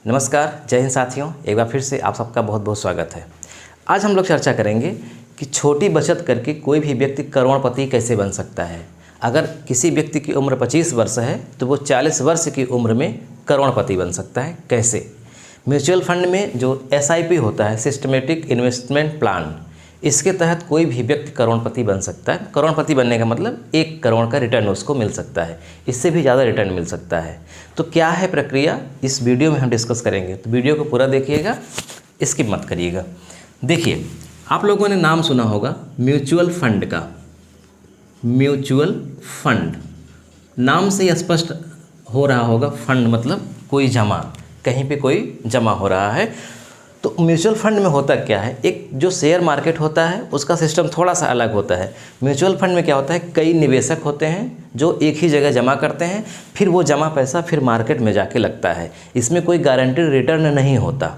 नमस्कार, जय हिंद साथियों। एक बार फिर से आप सबका बहुत बहुत स्वागत है। आज हम लोग चर्चा करेंगे कि छोटी बचत करके कोई भी व्यक्ति करोड़पति कैसे बन सकता है। अगर किसी व्यक्ति की उम्र 25 वर्ष है तो वो 40 वर्ष की उम्र में करोड़पति बन सकता है। कैसे? म्यूचुअल फंड में जो SIP होता है, सिस्टमेटिक इन्वेस्टमेंट प्लान, इसके तहत कोई भी व्यक्ति करोड़पति बन सकता है। करोड़पति बनने का मतलब 1 करोड़ का रिटर्न उसको मिल सकता है, इससे भी ज़्यादा रिटर्न मिल सकता है। तो क्या है प्रक्रिया, इस वीडियो में हम डिस्कस करेंगे। तो वीडियो को पूरा देखिएगा, स्किप मत करिएगा। देखिए, आप लोगों ने नाम सुना होगा म्यूचुअल फंड का। म्यूचुअल फंड नाम से ही स्पष्ट हो रहा होगा, फंड मतलब कोई जमा, कहीं पे कोई जमा हो रहा है। तो म्यूचुअल फंड में होता क्या है, एक जो शेयर मार्केट होता है उसका सिस्टम थोड़ा सा अलग होता है। म्यूचुअल फंड में क्या होता है, कई निवेशक होते हैं जो एक ही जगह जमा करते हैं, फिर वो जमा पैसा फिर मार्केट में जाके लगता है। इसमें कोई गारंटीड रिटर्न नहीं होता,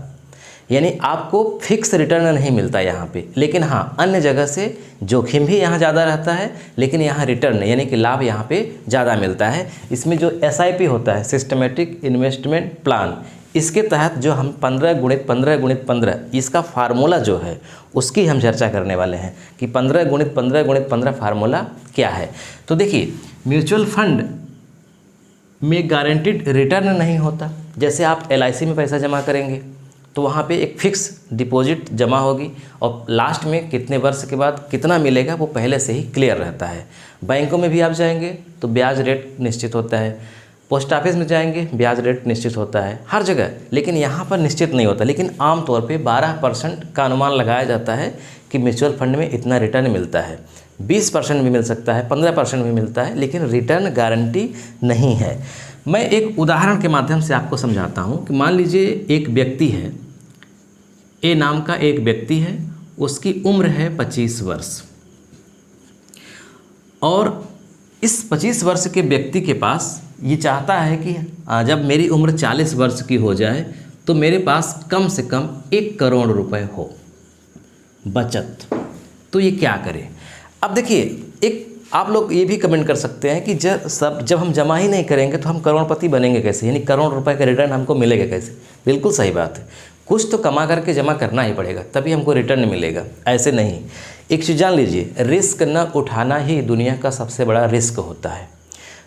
यानी आपको फिक्स रिटर्न नहीं मिलता यहाँ पे। लेकिन हाँ, अन्य जगह से जोखिम भी यहाँ ज़्यादा रहता है, लेकिन यहाँ रिटर्न यानी कि लाभ यहाँ पे ज़्यादा मिलता है। इसमें जो SIP होता है, सिस्टमेटिक इन्वेस्टमेंट प्लान, इसके तहत जो हम 15 गुणित 15 गुणित 15, इसका फार्मूला जो है उसकी हम चर्चा करने वाले हैं कि 15 गुणित 15 गुणित 15 फार्मूला क्या है। तो देखिए, म्यूचुअल फंड में गारंटीड रिटर्न नहीं होता। जैसे आप LIC में पैसा जमा करेंगे तो वहाँ पे एक फिक्स डिपॉजिट जमा होगी और लास्ट में कितने वर्ष के बाद कितना मिलेगा वो पहले से ही क्लियर रहता है। बैंकों में भी आप जाएंगे तो ब्याज रेट निश्चित होता है, पोस्ट ऑफिस में जाएंगे ब्याज रेट निश्चित होता है, हर जगह। लेकिन यहाँ पर निश्चित नहीं होता, लेकिन आमतौर पे 12% का अनुमान लगाया जाता है कि म्यूचुअल फंड में इतना रिटर्न मिलता है। 20% भी मिल सकता है, 15% भी मिलता है, लेकिन रिटर्न गारंटी नहीं है। मैं एक उदाहरण के माध्यम से आपको समझाता हूँ कि मान लीजिए एक व्यक्ति है, ए नाम का एक व्यक्ति है, उसकी उम्र है 25 वर्ष और इस 25 वर्ष के व्यक्ति के पास ये चाहता है कि जब मेरी उम्र 40 वर्ष की हो जाए तो मेरे पास कम से कम 1 करोड़ रुपए हो बचत। तो ये क्या करे? अब देखिए, एक आप लोग ये भी कमेंट कर सकते हैं कि जब हम जमा ही नहीं करेंगे तो हम करोड़पति बनेंगे कैसे, यानी करोड़ रुपए का रिटर्न हमको मिलेगा कैसे? बिल्कुल सही बात है, कुछ तो कमा करके जमा करना ही पड़ेगा तभी हमको रिटर्न मिलेगा। ऐसे नहीं। एक चीज़ जान लीजिए, रिस्क न उठाना ही दुनिया का सबसे बड़ा रिस्क होता है।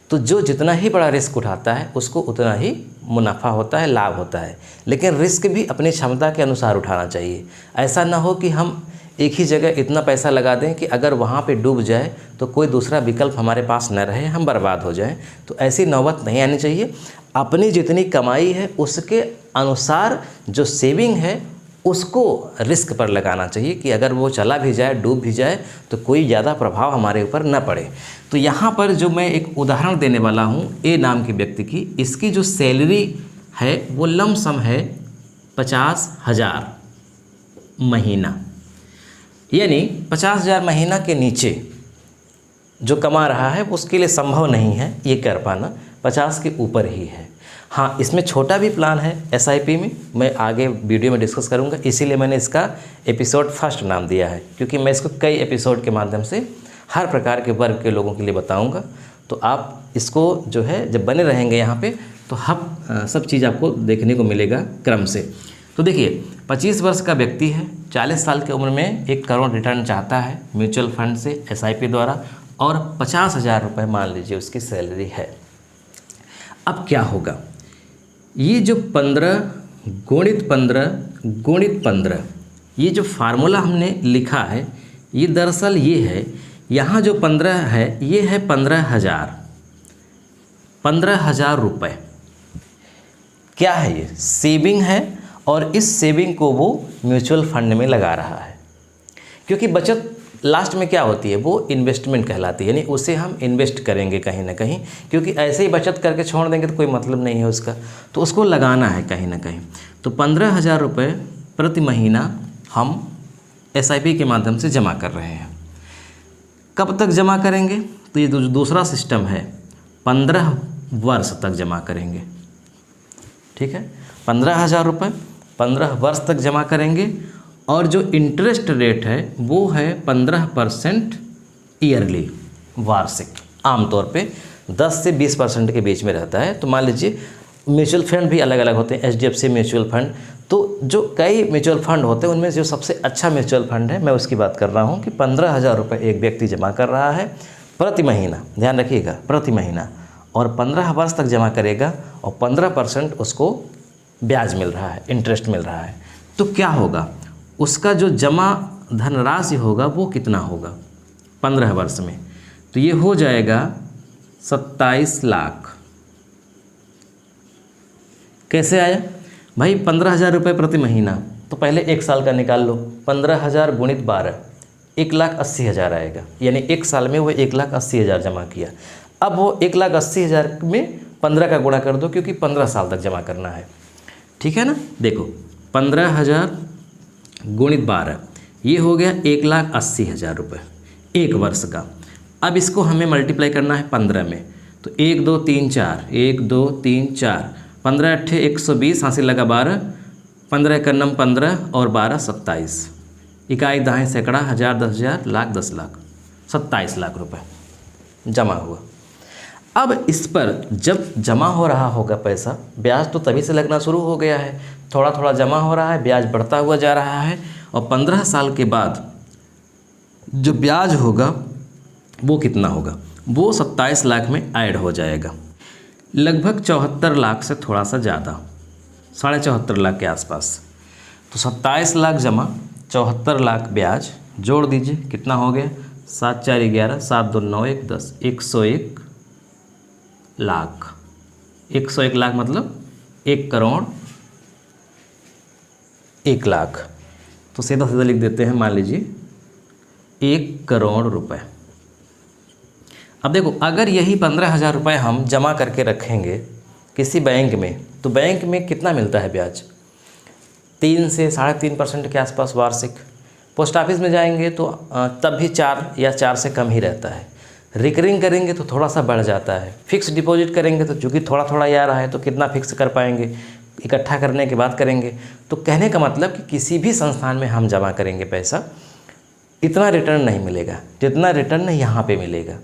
तो जो जितना ही बड़ा रिस्क उठाता है उसको उतना ही मुनाफा होता है, लाभ होता है। लेकिन रिस्क भी अपनी क्षमता के अनुसार उठाना चाहिए। ऐसा ना हो कि हम एक ही जगह इतना पैसा लगा दें कि अगर वहाँ पे डूब जाए तो कोई दूसरा विकल्प हमारे पास न रहे, हम बर्बाद हो जाएं। तो ऐसी नौबत नहीं आनी चाहिए। अपनी जितनी कमाई है उसके अनुसार जो सेविंग है उसको रिस्क पर लगाना चाहिए कि अगर वो चला भी जाए, डूब भी जाए, तो कोई ज़्यादा प्रभाव हमारे ऊपर न पड़े। तो यहाँ पर जो मैं एक उदाहरण देने वाला हूँ ए नाम के व्यक्ति की, इसकी जो सैलरी है वो लमसम है 50,000 महीना, यानी 50,000 महीना के नीचे जो कमा रहा है उसके लिए संभव नहीं है ये कर पाना, 50 के ऊपर ही है। हाँ, इसमें छोटा भी प्लान है SIP में, मैं आगे वीडियो में डिस्कस करूँगा, इसीलिए मैंने इसका एपिसोड फर्स्ट नाम दिया है, क्योंकि मैं इसको कई एपिसोड के माध्यम से हर प्रकार के वर्ग के लोगों के लिए बताऊँगा। तो आप इसको जो है जब बने रहेंगे यहाँ पे तो हम सब चीज़ आपको देखने को मिलेगा क्रम से। तो देखिए, 25 वर्ष का व्यक्ति है, 40 साल की उम्र में 1 करोड़ रिटर्न चाहता है म्यूचुअल फंड से SIP द्वारा, और 50,000 रुपये मान लीजिए उसकी सैलरी है। अब क्या होगा, ये जो 15 गुणित 15 गुणित 15 ये जो फार्मूला हमने लिखा है, ये दरअसल ये है, यहाँ जो 15 है ये है 15,000 रुपये। क्या है ये? सेविंग है, और इस सेविंग को वो म्यूचुअल फंड में लगा रहा है। क्योंकि बचत लास्ट में क्या होती है, वो इन्वेस्टमेंट कहलाती है, यानी उसे हम इन्वेस्ट करेंगे कहीं ना कहीं, क्योंकि ऐसे ही बचत करके छोड़ देंगे तो कोई मतलब नहीं है उसका, तो उसको लगाना है कहीं ना कहीं। तो 15,000 रुपये प्रति महीना हम SIP के माध्यम से जमा कर रहे हैं। कब तक जमा करेंगे? तो ये दूसरा सिस्टम है, 15 वर्ष तक जमा करेंगे। ठीक है, 15,000 रुपये 15 वर्ष तक जमा करेंगे, और जो इंटरेस्ट रेट है वो है 15% ईयरली, वार्षिक। आमतौर पे 10 से 20% के बीच में रहता है। तो मान लीजिए म्यूचुअल फंड भी अलग अलग होते हैं, HDFC म्यूचुअल फंड। तो जो कई म्यूचुअल फंड होते हैं उनमें जो सबसे अच्छा म्यूचुअल फंड है मैं उसकी बात कर रहा हूँ कि 15,000 रुपये एक व्यक्ति जमा कर रहा है प्रति महीना, ध्यान रखिएगा प्रति महीना, और 15 वर्ष तक जमा करेगा और 15% उसको ब्याज मिल रहा है, इंटरेस्ट मिल रहा है। तो क्या होगा, उसका जो जमा धनराशि होगा वो कितना होगा 15 वर्ष में, तो ये हो जाएगा 27 लाख। कैसे आया भाई, 15,000 रुपये प्रति महीना, तो पहले 1 साल का निकाल लो, 15,000 गुणित 12, 1,80,000 आएगा, यानी 1 साल में वो 1,80,000 जमा किया। अब वो 1,80,000 में 15 का गुणा कर दो, क्योंकि 15 साल तक जमा करना है, ठीक है ना। देखो 15,000 गुणित 12, ये हो गया 1,80,000 रुपये एक वर्ष का। अब इसको हमें मल्टीप्लाई करना है 15 में, तो 1 2 3 4, 1 2 3 4, 15 अट्ठे 120, हासिल लगा 12, 15 एकन्नम 15 और 12 27, इकाई दाएँ सैकड़ा, हज़ार 10,000, लाख 10 लाख, 27 लाख रुपए जमा हुआ। अब इस पर जब जमा हो रहा होगा पैसा, ब्याज तो तभी से लगना शुरू हो गया है, थोड़ा थोड़ा जमा हो रहा है, ब्याज बढ़ता हुआ जा रहा है, और 15 साल के बाद जो ब्याज होगा वो कितना होगा, वो 27 लाख में ऐड हो जाएगा, लगभग 74 लाख से थोड़ा सा ज़्यादा, 74.5 लाख के आसपास। तो 27 लाख जमा, 74 लाख ब्याज, जोड़ दीजिए कितना हो गया, 7 4 11, 7 2 9 1 10, 101 लाख। 101 लाख मतलब 1 करोड़ 1 लाख, तो सीधा सीधा लिख देते हैं, मान लीजिए 1 करोड़ रुपए। अब देखो, अगर यही 15,000 रुपये हम जमा करके रखेंगे किसी बैंक में, तो बैंक में कितना मिलता है ब्याज, 3 से 3.5% के आसपास वार्षिक। पोस्ट ऑफिस में जाएंगे तो तब भी 4 या 4 से कम ही रहता है। रिकरिंग करेंगे तो थोड़ा सा बढ़ जाता है। फिक्स डिपॉजिट करेंगे तो चूँकि थोड़ा थोड़ा ही आ रहा है तो कितना फिक्स कर पाएंगे, इकट्ठा करने के बाद करेंगे। तो कहने का मतलब कि किसी भी संस्थान में हम जमा करेंगे पैसा, इतना रिटर्न नहीं मिलेगा जितना रिटर्न यहाँ पे मिलेगा।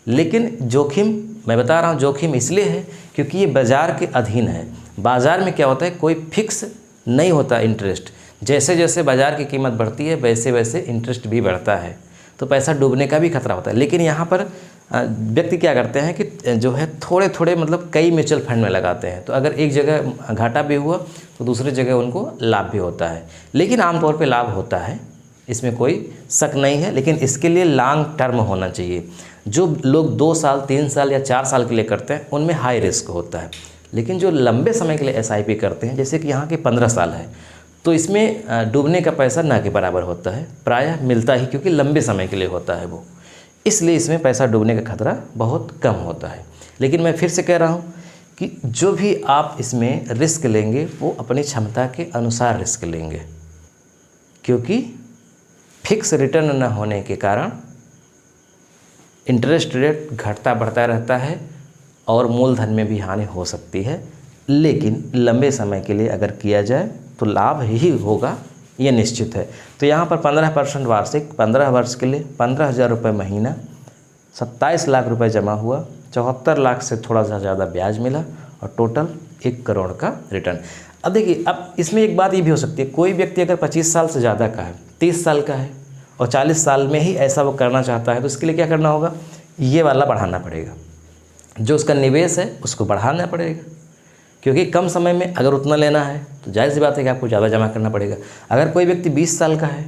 लेकिन जोखिम, मैं बता रहा हूँ जोखिम इसलिए है क्योंकि ये बाज़ार के अधीन है। बाज़ार में क्या होता है, कोई फिक्स नहीं होता इंटरेस्ट, जैसे जैसे बाज़ार की कीमत बढ़ती है वैसे वैसे इंटरेस्ट भी बढ़ता है, तो पैसा डूबने का भी खतरा होता है। लेकिन यहाँ पर व्यक्ति क्या करते हैं कि जो है थोड़े थोड़े मतलब कई म्यूचुअल फंड में लगाते हैं, तो अगर एक जगह घाटा भी हुआ तो दूसरी जगह उनको लाभ भी होता है। लेकिन आमतौर पे लाभ होता है, इसमें कोई शक नहीं है, लेकिन इसके लिए लॉन्ग टर्म होना चाहिए। जो लोग 2 साल 3 साल या 4 साल के लिए करते हैं उनमें हाई रिस्क होता है, लेकिन जो लंबे समय के लिए SIP करते हैं, जैसे कि यहाँ के 15 साल है, तो इसमें डूबने का पैसा ना के बराबर होता है, प्रायः मिलता ही, क्योंकि लंबे समय के लिए होता है वो, इसलिए इसमें पैसा डूबने का खतरा बहुत कम होता है। लेकिन मैं फिर से कह रहा हूँ कि जो भी आप इसमें रिस्क लेंगे वो अपनी क्षमता के अनुसार रिस्क लेंगे, क्योंकि फिक्स रिटर्न न होने के कारण इंटरेस्ट रेट घटता बढ़ता रहता है और मूलधन में भी हानि हो सकती है। लेकिन लंबे समय के लिए अगर किया जाए तो लाभ ही होगा, ये निश्चित है। तो यहाँ पर 15% वार्षिक, 15 वर्ष के लिए 15,000 रुपये महीना, 27 लाख रुपए जमा हुआ, 74 लाख से थोड़ा सा ज़्यादा ब्याज मिला और टोटल 1 करोड़ का रिटर्न। अब देखिए, अब इसमें एक बात ये भी हो सकती है, कोई व्यक्ति अगर 25 साल से ज़्यादा का है, 30 साल का है और 40 साल में ही ऐसा वो करना चाहता है, तो इसके लिए क्या करना होगा, ये वाला बढ़ाना पड़ेगा, जो उसका निवेश है उसको बढ़ाना पड़ेगा, क्योंकि कम समय में अगर उतना लेना है तो जाहिर सी बात है कि आपको ज़्यादा जमा करना पड़ेगा। अगर कोई व्यक्ति 20 साल का है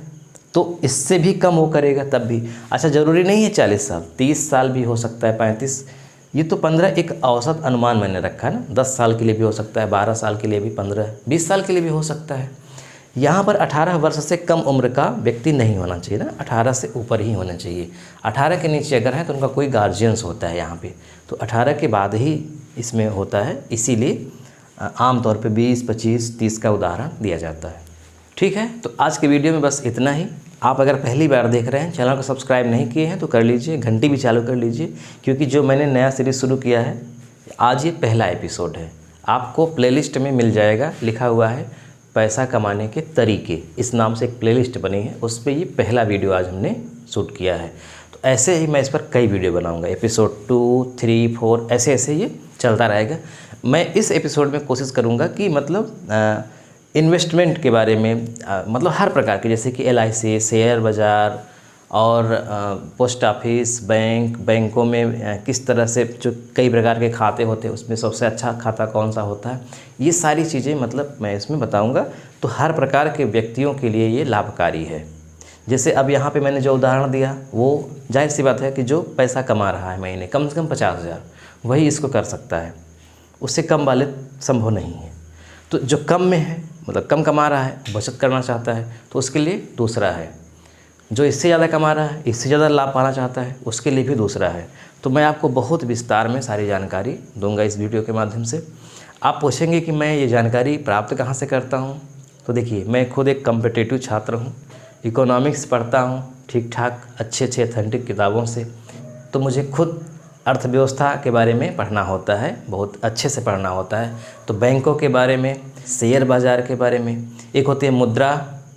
तो इससे भी कम वो करेगा तब भी। अच्छा, ज़रूरी नहीं है 40 साल, 30 साल भी हो सकता है, 35, ये तो 15 एक औसत अनुमान मैंने रखा है ना। 10 साल के लिए भी हो सकता है, 12 साल के लिए भी, 15 20 साल के लिए भी हो सकता है। यहाँ पर 18 वर्ष से कम उम्र का व्यक्ति नहीं होना चाहिए ना, 18 से ऊपर ही होना चाहिए। 18 के नीचे अगर है तो उनका कोई गार्जियंस होता है यहाँ पे, तो 18 के बाद ही इसमें होता है, इसीलिए आमतौर पे 20, 25, 30 का उदाहरण दिया जाता है। ठीक है, तो आज के वीडियो में बस इतना ही। आप अगर पहली बार देख रहे हैं, चैनल को सब्सक्राइब नहीं किए हैं तो कर लीजिए, घंटी भी चालू कर लीजिए, क्योंकि जो मैंने नया सीरीज़ शुरू किया है आज ये पहला एपिसोड है। आपको प्लेलिस्ट में मिल जाएगा, लिखा हुआ है पैसा कमाने के तरीके, इस नाम से एक प्लेलिस्ट बनी है, उस पर ये पहला वीडियो आज हमने शूट किया है। तो ऐसे ही मैं इस पर कई वीडियो बनाऊंगा, एपिसोड 2, 3, 4 ऐसे ऐसे ये चलता रहेगा। मैं इस एपिसोड में कोशिश करूँगा कि मतलब इन्वेस्टमेंट के बारे में मतलब हर प्रकार के, जैसे कि LIC, शेयर बाज़ार और पोस्ट ऑफिस, बैंकों में किस तरह से जो कई प्रकार के खाते होते हैं उसमें सबसे अच्छा खाता कौन सा होता है, ये सारी चीज़ें मतलब मैं इसमें बताऊंगा। तो हर प्रकार के व्यक्तियों के लिए ये लाभकारी है। जैसे अब यहाँ पे मैंने जो उदाहरण दिया वो जाहिर सी बात है कि जो पैसा कमा रहा है महीने कम से कम 50,000, वही इसको कर सकता है, उससे कम वाले संभव नहीं है। तो जो कम में है मतलब कम कमा रहा है, बचत करना चाहता है, तो उसके लिए दूसरा है। जो इससे ज़्यादा कमा रहा है, इससे ज़्यादा लाभ पाना चाहता है, उसके लिए भी दूसरा है। तो मैं आपको बहुत विस्तार में सारी जानकारी दूंगा इस वीडियो के माध्यम से। आप पूछेंगे कि मैं ये जानकारी प्राप्त कहाँ से करता हूँ, तो देखिए मैं खुद एक कॉम्पिटिटिव छात्र हूँ, इकोनॉमिक्स पढ़ता हूँ ठीक ठाक अच्छे ऑथेंटिक किताबों से। तो मुझे खुद अर्थव्यवस्था के बारे में पढ़ना होता है, बहुत अच्छे से पढ़ना होता है। तो बैंकों के बारे में, शेयर बाज़ार के बारे में, एक होती है मुद्रा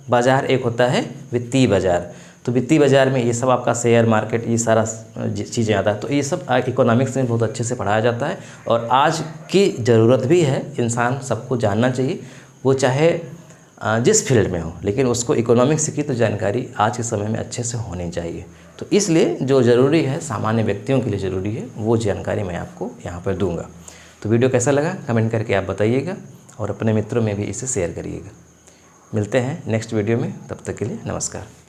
बाज़ार, एक होता है वित्तीय बाज़ार। तो वित्तीय बाज़ार में ये सब आपका शेयर मार्केट, ये सारा चीज़ें आता है। तो ये सब इकोनॉमिक्स में बहुत अच्छे से पढ़ाया जाता है और आज की ज़रूरत भी है, इंसान सबको जानना चाहिए, वो चाहे जिस फील्ड में हो, लेकिन उसको इकोनॉमिक्स की तो जानकारी आज के समय में अच्छे से होनी चाहिए। तो इसलिए जो ज़रूरी है, सामान्य व्यक्तियों के लिए ज़रूरी है, वो जानकारी मैं आपको यहाँ पर दूंगा। तो वीडियो कैसा लगा कमेंट करके आप बताइएगा और अपने मित्रों में भी इसे शेयर करिएगा। मिलते हैं नेक्स्ट वीडियो में, तब तक के लिए नमस्कार।